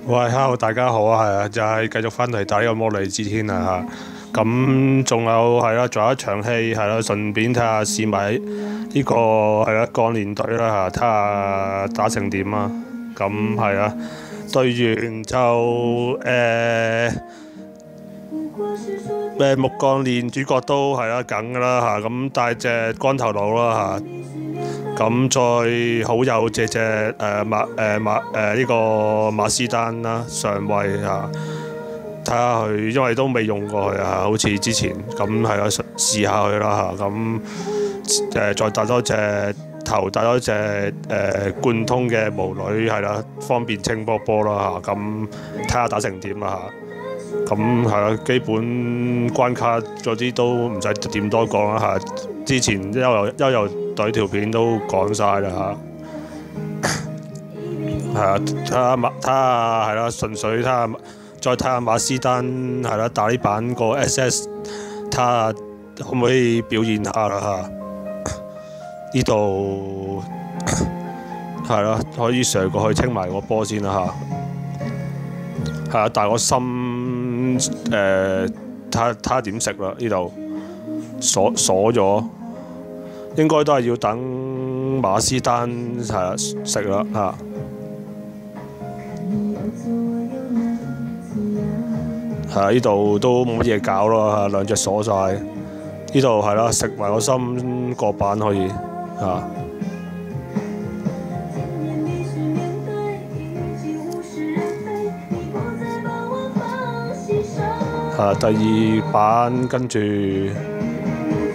喂，hello，大家好啊，係啊，就係繼續翻嚟打呢個魔力之天啊嚇。咁仲有係啦，仲有一場戲係啦，順便睇下試埋呢個係啦鋼鍊隊啦嚇，睇下打成點啊。咁係啊，對完就木鋼鍊主角都係啦梗㗎啦嚇，咁帶隻光頭佬啦嚇。咁再好友隻呢個馬斯丹啦上位啊，睇下佢，因為都未用過佢啊，好似之前咁係啦，試下佢啦嚇。咁再帶多隻頭，帶多隻貫通嘅巫女係啦，方便清波波啦嚇。咁睇下打成點啦嚇。咁係啦，基本關卡嗰啲都唔使點多講啦嚇。之前悠遊隊條片都講晒啦嚇，係啊，睇下係啦，純粹睇下，再睇下馬斯丹係啦，打呢版個 SS， 睇下可唔可以表現下啦嚇。呢度係啦，可以上過去清埋個波先啦嚇。係啊，但係個心睇下點食啦，呢度鎖咗。應該都係要等馬斯丹係食啦嚇。係啊，呢度都冇乜嘢搞咯嚇，兩隻鎖晒。呢度係啦，食埋個心個板可以嚇。係第二版跟住。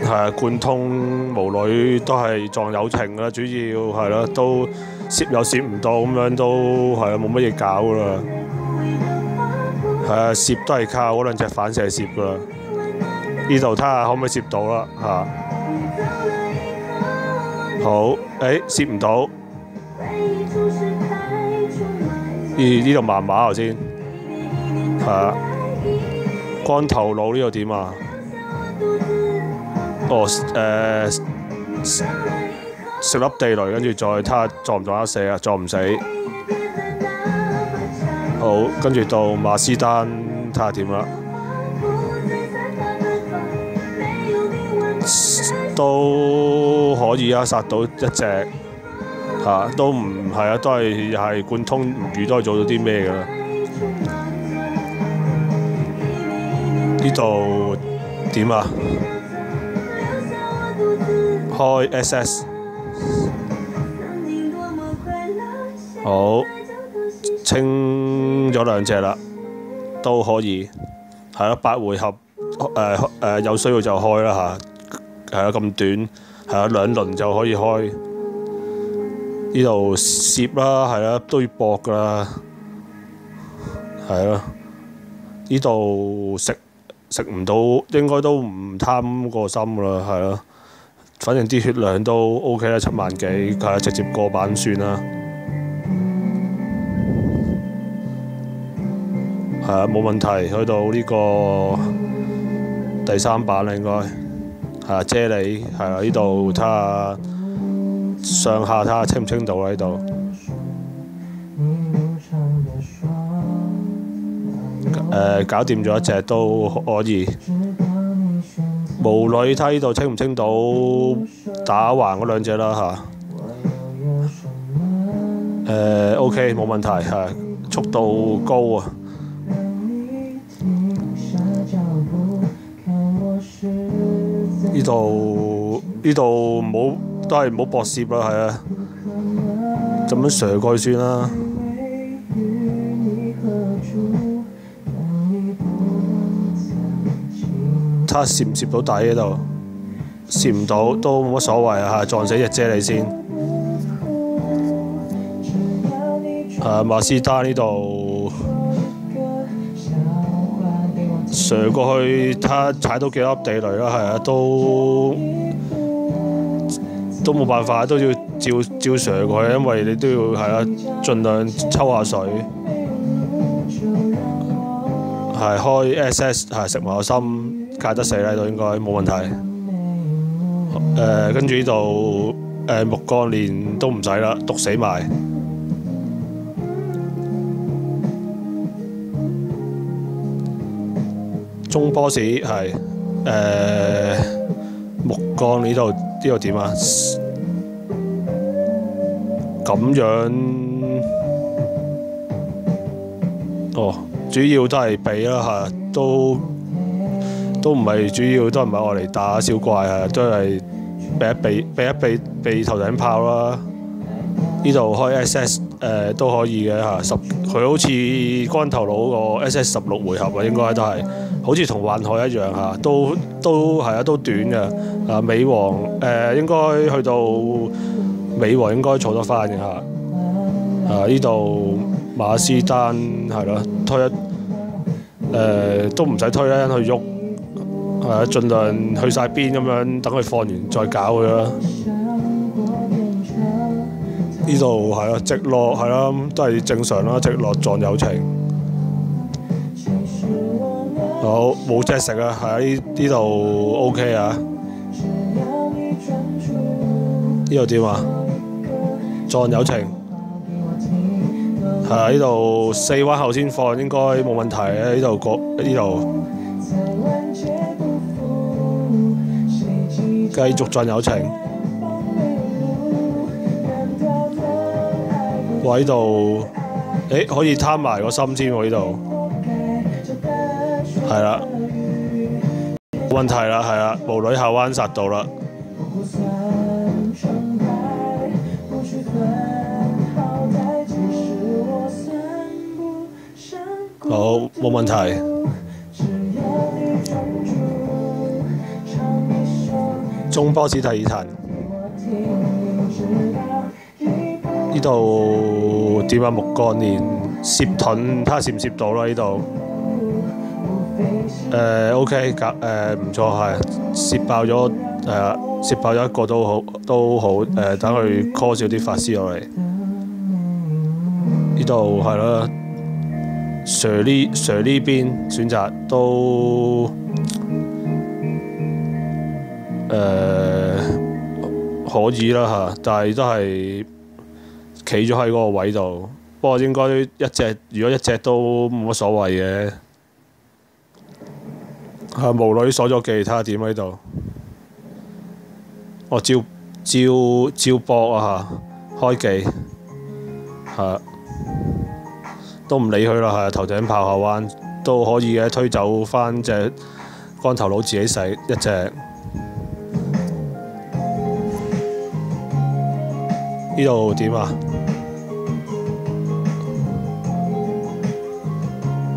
係貫通巫女都係撞友情啦，主要係啦，都攝又攝唔到咁樣，都係啊冇乜嘢搞噶啦。係啊，攝都係靠嗰兩隻反射攝噶啦。呢度睇下可唔可以攝到啦嚇。好，攝唔到。呢度麻麻頭先。係啊，光頭佬呢度點啊？食粒地雷，跟住再睇下撞唔撞得死啊！撞唔死。好，跟住到馬斯丹睇下點啦。都可以啊，殺到一隻嚇，都唔係啊，都係貫通唔預都係做到啲咩㗎啦。呢度點啊？開 SS， 好，清咗兩隻啦，都可以，係啦，8回合，有需要就開啦嚇，係啦，咁短，係啦，2輪就可以開。呢度攝啦，係啦，都要搏㗎啦，係啦，呢度食唔到，應該都唔貪個心㗎啦，係啦。反正啲血量都 OK 啦，7萬幾，係直接過版算啦。係啊，冇問題，去到呢個第3版啦，應該係啊，啫喱係啊，呢度睇下上下睇下清唔清到啦，呢度。搞掂咗一隻都可以。巫女睇呢度清唔清到打橫嗰兩隻啦嚇。OK 冇問題係，速度高啊。呢度唔好都係唔好搏攝啦，係啊，咁樣上過去算啦。睇下攝唔攝到底喺度，攝唔到都冇乜所謂啊！撞死隻啫喱先。馬斯丹呢度上過去，睇下踩到幾粒地雷啦，係啊，都冇辦法，都要照上過去，因為你都要係啊，盡量抽下水。係開 SS 係食埋個心。戒得死啦，都應該冇問題。跟住呢度木鋼鍊都唔使啦，毒死埋。中波士係木鋼呢度點啊？咁樣主要都係避啦嚇，都唔係主要，都唔係我嚟打小怪啊，都係避頭頂炮啦。呢度開 SS 都可以嘅嚇，佢好似光頭佬個 SS 16回合啊，應該都係好似同幻海一樣嚇，都係啊，都短嘅啊。美王應該去到美王應該坐得翻嘅嚇。呢度馬斯丹係咯，推都唔使推啦，去喐盡量去晒邊咁樣，等佢放完再搞佢啦。呢度係咯，直落係啦，都係正常啦，直落撞友情。好冇隻食啊，喺呢度 OK 啊。呢度點啊？撞友情係啊，呢度4彎後先放應該冇問題嘅。呢度繼續撞友情。我喺度，可以攤埋個心先喎，呢度係啦，冇問題啦，係啦，無女下彎殺到啦，好冇問題。中波士第2層。呢度點啊？木鋼連攝盾，睇下攝唔攝到啦？呢度OK，唔錯係攝爆咗，攝爆咗一個都好等佢 call 少啲法師落嚟。呢度係咯，Sir 呢邊選擇都可以啦嚇，但係都係企咗喺嗰個位度，不過應該如果一隻都冇乜所謂嘅。無女鎖咗技，睇下點喺度。照搏啊嚇，開技都唔理佢啦，頭頂炮下彎都可以嘅，推走翻隻光頭佬自己食一隻。呢度點啊？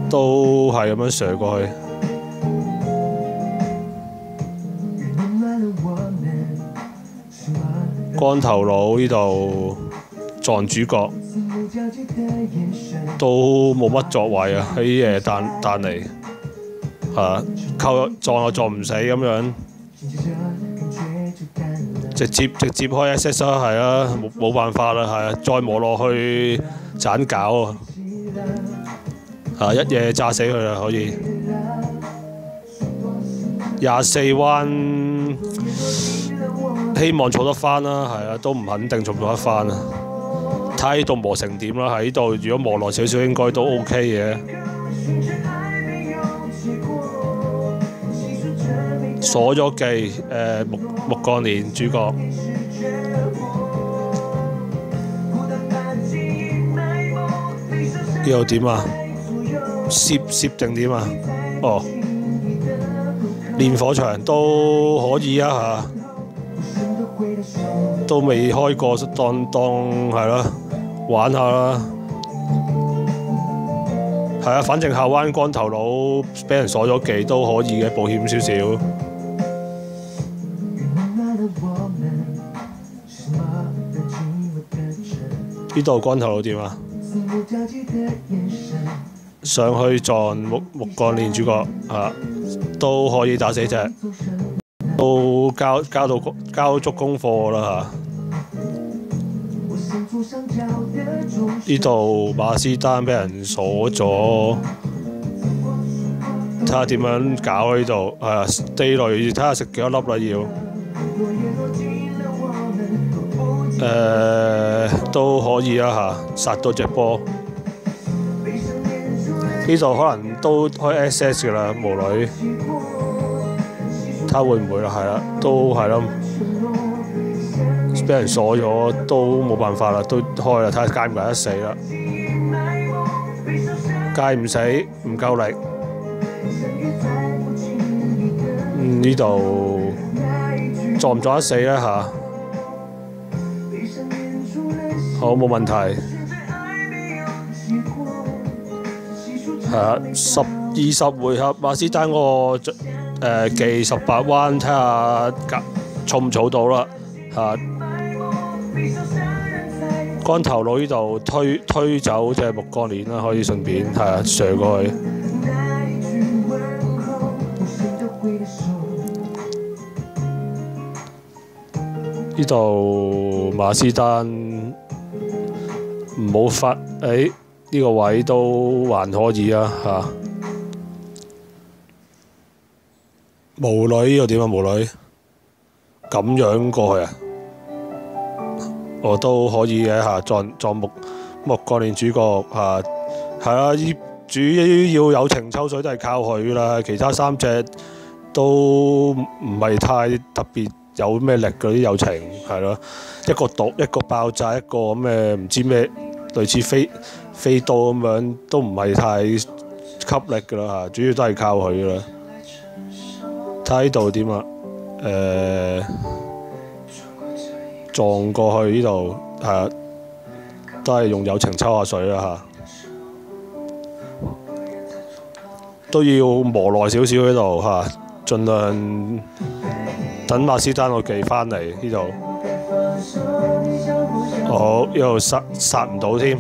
都係咁樣射過去。光頭佬呢度撞主角，都冇乜作為啊！喺彈嚟撞又撞唔死咁樣。直接開 SS 啦，係啊，冇辦法啦，係啊，再磨落去盞搞啊！一嘢炸死佢啦，可以。24彎，希望坐得翻啦，係啊，都唔肯定坐唔坐得翻啊。睇下呢度磨成點啦，喺呢度如果磨落少少應該都 OK 嘅。鎖咗技，木鋼連主角。呢度點啊？攝定點啊？煉火牆都可以啊嚇，都未開過，當係啦，玩下啦。係啊，反正下彎光頭佬俾人鎖咗技都可以嘅，保險少少。呢度光頭佬點啊？上去撞木鋼連主角都可以打死隻，都交足功課啦嚇。呢度馬斯丹俾人鎖咗，睇下點樣搞呢度。地雷睇下食幾多粒啦要。都可以啦嚇，殺到隻波。呢度可能都開 SS 㗎啦，無女，睇下會唔會啦，係啦，都係咯，俾人鎖咗都冇辦法啦，都開啦，睇下戒唔戒得死啦，戒唔死唔夠力，呢度撞唔撞得死咧嚇？好冇問題。係啊，20回合馬斯丹嗰個技18彎，睇下儲唔儲到啦嚇。光頭佬呢度推走隻木鋼鏈啦，可以順便係啊上過去。呢度馬斯丹唔好發呢個位都還可以啊嚇。巫女又點啊？巫女咁樣過去啊？我都可以嘅嚇，撞木鋼鏈主角嚇，係啊！主要友情抽水都係靠佢啦，其他3隻都唔係太特別有咩力嗰啲友情係咯，一個毒一個爆炸一個咁嘅唔知咩類似飛刀咁樣，都唔係太吸力㗎啦嚇，主要都係靠佢㗎啦。睇呢度點啊？撞過去呢度係啊，都係用友情抽下水啦嚇，都要磨耐少少呢度嚇，盡量等馬斯丹個技翻嚟呢度。好，呢度殺唔到添。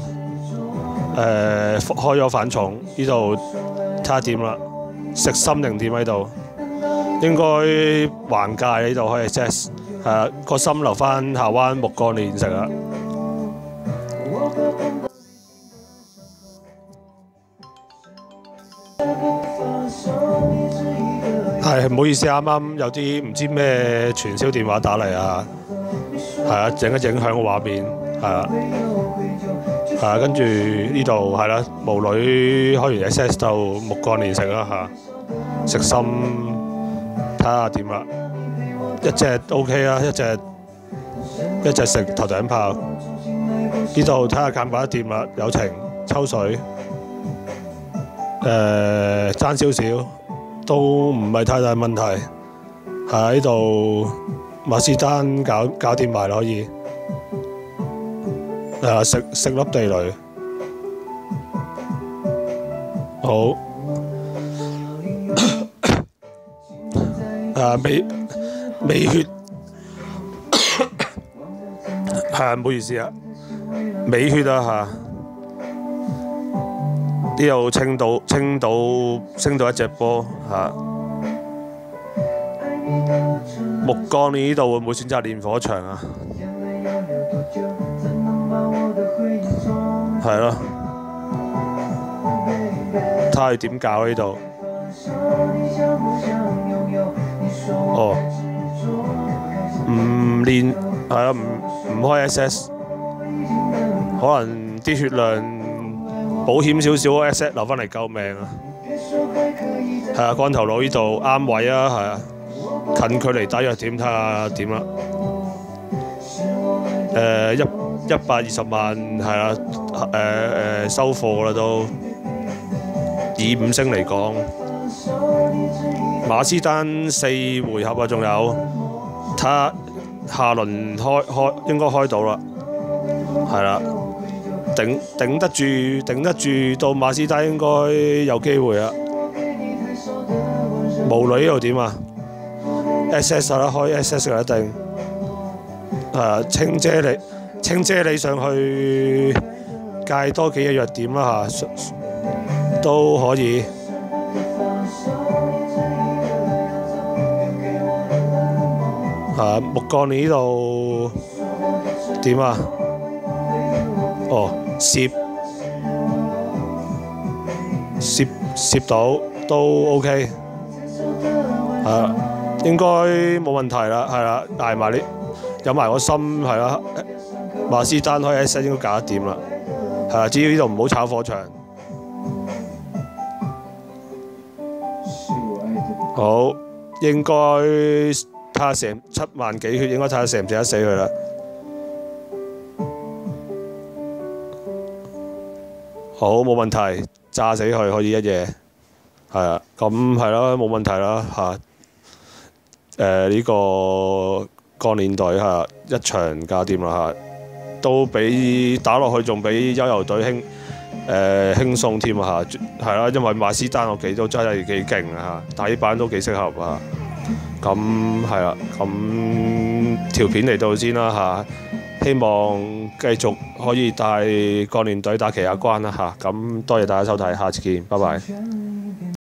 開咗反重，呢度睇下點啦，食心定點喺度？應該橫界呢度可以 SS， 係啊，個心留翻下彎木鋼鏈食啦。係唔好意思，啱啱有啲唔知咩傳銷電話打嚟啊，係啊，影響個畫面，係啊。跟住呢度係啦，巫女開完 SS 就木鋼鏈食啦嚇，食心睇下點啦，一隻 OK 啦，一隻食頭頂炮，呢度睇下揀唔揀得掂啦，友情抽水，爭少少都唔係太大問題，喺度馬斯丹搞掂埋啦可以。食粒地雷，好。美血，係唔好意思啊，美血啊嚇，呢度清到一隻波嚇。木鋼鏈呢度會唔會選擇練火場啊？係咯，睇下佢點搞呢度。哦，唔練係啊，唔開 SS， 可能啲血量保險少少 SS 留翻嚟救命啊！係啊，光頭佬呢度啱位啊，係啊，近距離打弱點睇下點啦。120萬係啦，收貨啦都，以5星嚟講，馬斯丹4回合啊，仲有，睇下下輪開應該開到啦，係啦，頂得住到馬斯丹應該有機會啦。巫女呢度點啊 ？SS 啦，開 SS 啦一定，清姐你上去戒多幾個弱點啦嚇，都可以。木鋼鏈呢度點啊？哦，攝到都 OK，應該冇問題啦，係啦，捱埋有埋個心係啦。馬斯丹開 SS 應該搞得掂啦，係啊，只要呢度唔好炒火場。好，應該睇下成7萬幾血，應該睇下射唔射得死佢啦。好，冇問題，炸死佢可以一夜。係啊，咁係啦，冇問題啦嚇。呢個鋼鍊隊嚇一場搞掂啦嚇，都比打落去仲比悠遊隊輕鬆添啊嚇，係啦，因為馬斯丹我幾都真係幾勁啊嚇，底板都幾適合啊。咁係啦，咁條片嚟到先啦嚇，希望繼續可以帶鋼鍊隊打其他關啦嚇。咁多謝大家收睇，下次見，拜拜。